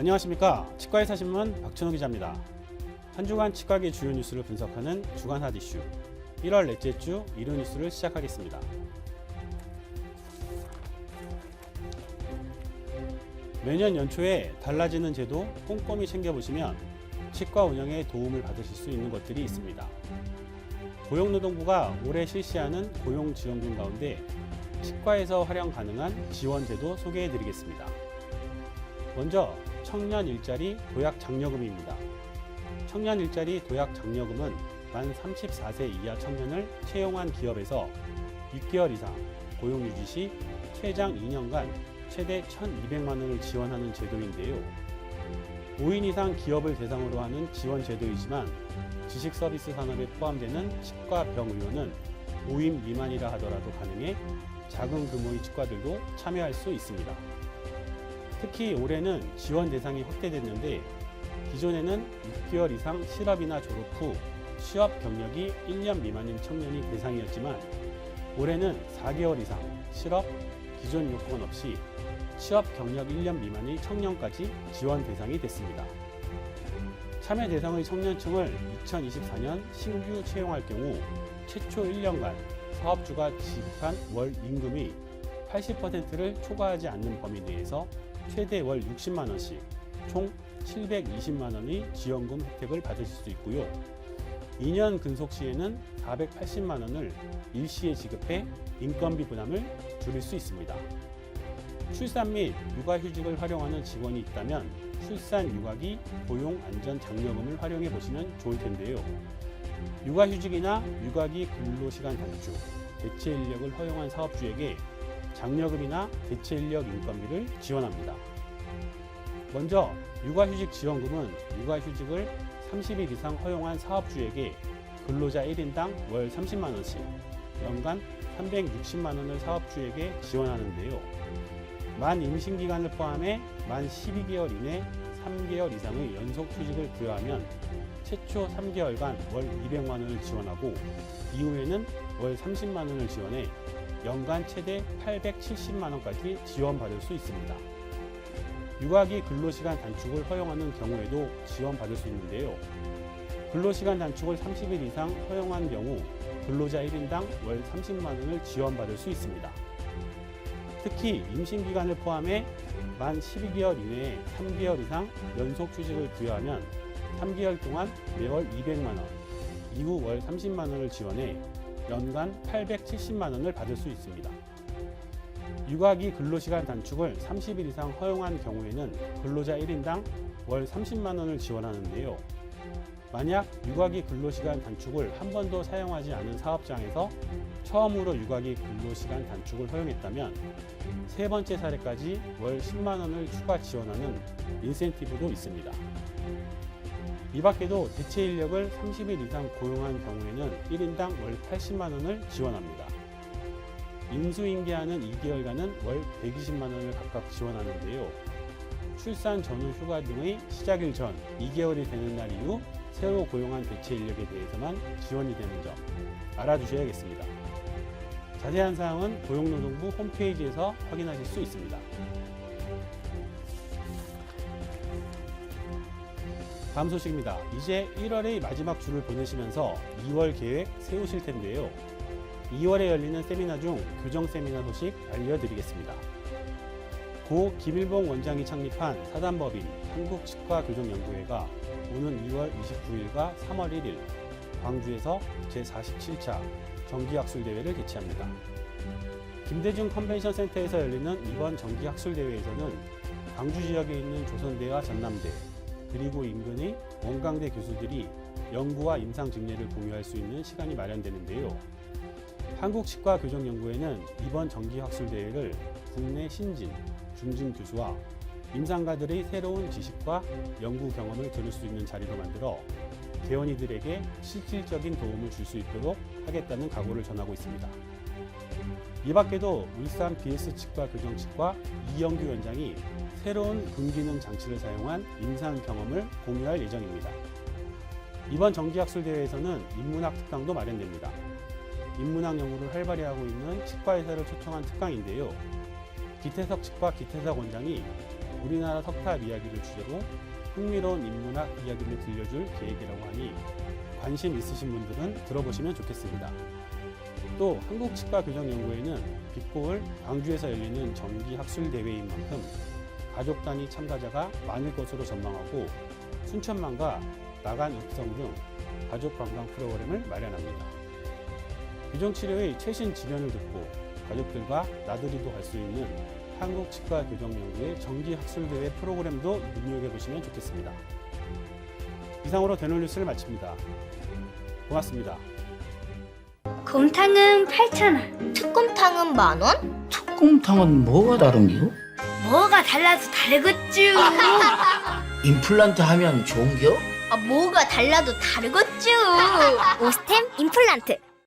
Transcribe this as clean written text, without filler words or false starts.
안녕하십니까. 치과의사 신문 박천호 기자입니다. 한 주간 치과계 주요 뉴스를 분석하는 주간 핫 이슈 1월 넷째 주 일요 뉴스를 시작하겠습니다. 매년 연초에 달라지는 제도 꼼꼼히 챙겨보시면 치과 운영에 도움을 받으실 수 있는 것들이 있습니다. 고용노동부가 올해 실시하는 고용지원금 가운데 치과에서 활용 가능한 지원제도 소개해드리겠습니다. 먼저 청년 일자리 도약 장려금입니다. 청년 일자리 도약 장려금은 만 34세 이하 청년을 채용한 기업에서 6개월 이상 고용 유지 시 최장 2년간 최대 1,200만 원을 지원하는 제도인데요. 5인 이상 기업을 대상으로 하는 지원 제도이지만 지식 서비스 산업에 포함되는 치과 병의료는 5인 미만이라 하더라도 가능해 작은 규모의 치과들도 참여할 수 있습니다. 특히 올해는 지원 대상이 확대됐는데 기존에는 6개월 이상 실업이나 졸업 후 취업 경력이 1년 미만인 청년이 대상이었지만 올해는 4개월 이상 실업, 기존 요건 없이 취업 경력 1년 미만의 청년까지 지원 대상이 됐습니다. 참여 대상의 청년층을 2024년 신규 채용할 경우 최초 1년간 사업주가 지급한 월 임금이 80%를 초과하지 않는 범위 내에서 최대 월 60만 원씩 총 720만 원의 지원금 혜택을 받으실 수 있고요. 2년 근속 시에는 480만 원을 일시에 지급해 인건비 부담을 줄일 수 있습니다. 출산 및 육아휴직을 활용하는 직원이 있다면 출산 육아기 고용안전장려금을 활용해 보시면 좋을 텐데요. 육아휴직이나 육아기 근로시간 단축, 대체 인력을 허용한 사업주에게 장려금이나 대체 인력 인건비를 지원합니다. 먼저 육아휴직 지원금은 육아휴직을 30일 이상 허용한 사업주에게 근로자 1인당 월 30만 원씩 연간 360만 원을 사업주에게 지원하는데요. 만 임신기간을 포함해 만 12개월 이내 3개월 이상의 연속 휴직을 부여하면 최초 3개월간 월 200만 원을 지원하고 이후에는 월 30만 원을 지원해 연간 최대 870만 원까지 지원받을 수 있습니다. 육아기 근로시간 단축을 허용하는 경우에도 지원받을 수 있는데요. 근로시간 단축을 30일 이상 허용한 경우 근로자 1인당 월 30만 원을 지원받을 수 있습니다. 특히 임신기간을 포함해 만 12개월 이내에 3개월 이상 연속 휴직을 부여하면 3개월 동안 매월 200만 원, 이후 월 30만 원을 지원해 연간 870만 원을 받을 수 있습니다. 육아기 근로시간 단축을 30일 이상 허용한 경우에는 근로자 1인당 월 30만 원을 지원하는데요. 만약 육아기 근로시간 단축을 한 번도 사용하지 않은 사업장에서 처음으로 육아기 근로시간 단축을 허용했다면 세 번째 사례까지 월 10만 원을 추가 지원하는 인센티브도 있습니다. 이 밖에도 대체 인력을 30일 이상 고용한 경우에는 1인당 월 80만 원을 지원합니다. 임수인계하는 2개월간은 월 120만 원을 각각 지원하는데요. 출산 전후 휴가 등의 시작일 전 2개월이 되는 날 이후 새로 고용한 대체 인력에 대해서만 지원이 되는 점 알아두셔야겠습니다. 자세한 사항은 고용노동부 홈페이지에서 확인하실 수 있습니다. 다음 소식입니다. 이제 1월의 마지막 주를 보내시면서 2월 계획 세우실 텐데요. 2월에 열리는 세미나 중 교정 세미나 소식 알려드리겠습니다. 고 김일봉 원장이 창립한 사단법인 한국치과교정연구회가 오는 2월 29일과 3월 1일 광주에서 제47차 정기학술대회를 개최합니다. 김대중 컨벤션 센터에서 열리는 이번 정기학술대회에서는 광주 지역에 있는 조선대와 전남대 그리고 인근의 원광대 교수들이 연구와 임상 증례를 공유할 수 있는 시간이 마련되는데요. 한국치과교정연구회는 이번 정기학술대회를 국내 신진, 중진 교수와 임상가들의 새로운 지식과 연구 경험을 들을 수 있는 자리로 만들어 개원이들에게 실질적인 도움을 줄 수 있도록 하겠다는 각오를 전하고 있습니다. 이 밖에도 울산 BS치과교정치과 이영규 원장이 새로운 근기능 장치를 사용한 임상 경험을 공유할 예정입니다. 이번 정기학술대회에서는 인문학 특강도 마련됩니다. 인문학 연구를 활발히 하고 있는 치과의사를 초청한 특강인데요. 기태석 치과 기태석 원장이 우리나라 석탑 이야기를 주제로 흥미로운 인문학 이야기를 들려줄 계획이라고 하니 관심 있으신 분들은 들어보시면 좋겠습니다. 또 한국치과교정연구회는 빛고울 광주에서 열리는 정기 학술 대회인 만큼 가족 단위 참가자가 많을 것으로 전망하고 순천만과 나간 읍성 등 가족 관광 프로그램을 마련합니다. 교정치료의 최신 지면을 듣고 가족들과 나들이도 갈 수 있는 한국치과교정연구회 정기학술대회 프로그램도 눈여겨보시면 좋겠습니다. 이상으로 대놀 뉴스를 마칩니다. 고맙습니다. 곰탕은 8,000원. 특곰탕은 10,000원? 특곰탕은 뭐가 다른겨? 뭐가 달라서 다르겠쥬. 임플란트 하면 좋은겨? 뭐가 달라도 다르겠죠. 오스템 임플란트.